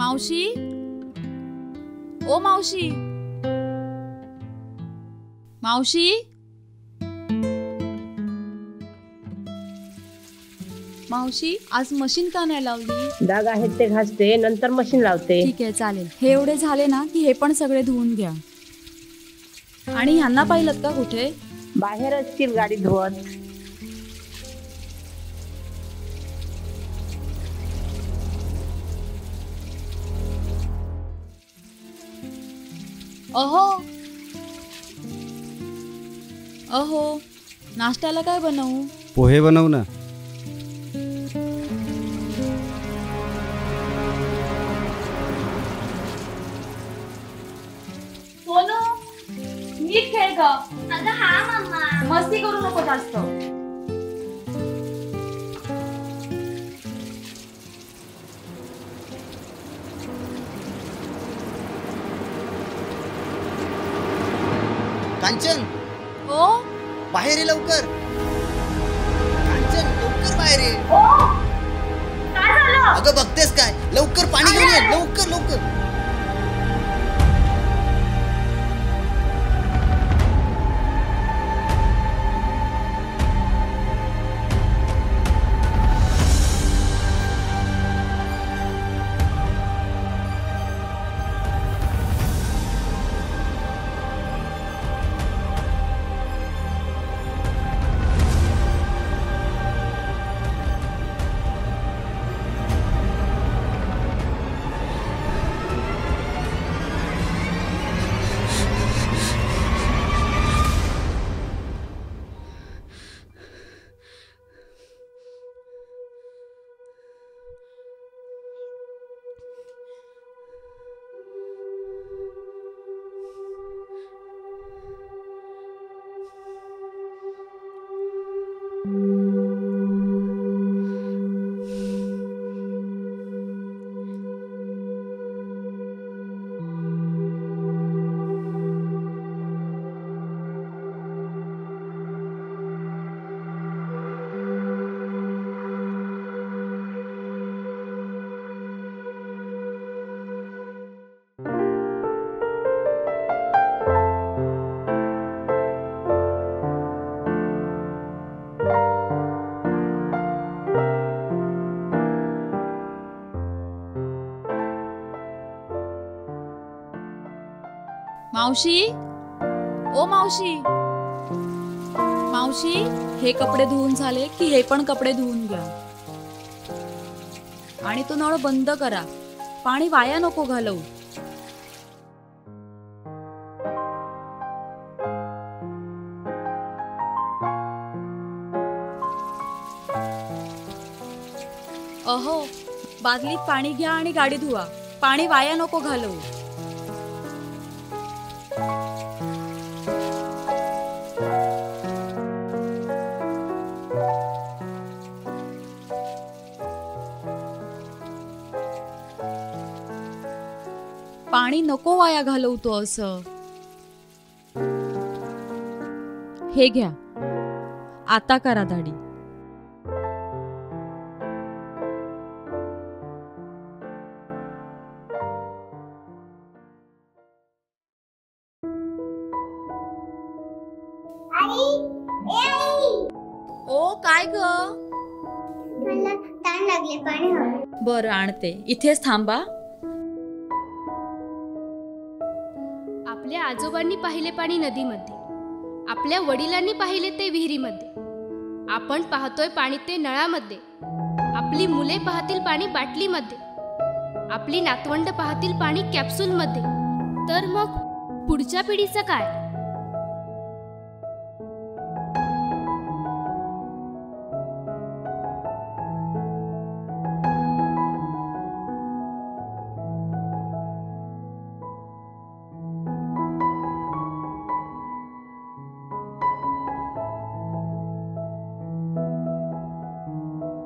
मावशी, ओ मावशी, मावशी, मावशी आज मशीन का नाही लावली? डाग आहेत ते घासते, नंतर मशीन लावते. ठीक आहे चालेल. हे एवढे झाले ना की हे पण सगळे धुवून घ्या. आणि ह्यांना पाहिलं का कुठे? बाहेर असतील गाडी धुवत. अहो अहो, नाश्त्याला काय बनवू? पोहे बनव ना. सोनू, नीट खेळ ग. अगं हा मम्मा. मस्ती करू नको जास्त. कांचन, ओ बाहेर ये लवकर. कांचन लवकर बाहेर ये. काय झालं? अगं बघतेस काय, लवकर पाणी घेऊन ये, लवकर लवकर. मावशी, ओ मावशी, मावशी, हे कपडे धुवून झाले की हे पण कपडे धुवून घ्या. आणि तो नळ बंद करा. पाणी वाया नको घालवू. अहो, बादलीत पाणी घ्या आणि गाडी धुवा. पाणी वाया नको घालवू. पाणी नको वाया घालवतो असं. हे घ्या, आता करा दाढी. ओ काय ग? मला ताण लागले, पाणी हवं. बरं आणते. इथेच थांबा. आपल्या आजोबांनी पाहिले पाणी नदीमध्ये, आपल्या वडिलांनी पाहिले ते विहिरीमध्ये. आपण पाहतोय पाणी ते नळामध्ये. आपली मुले पाहतील पाणी बाटलीमध्ये. आपली नातवंड पाहतील पाणी कॅप्सूलमध्ये. तर मग पुढच्या पिढीचं काय?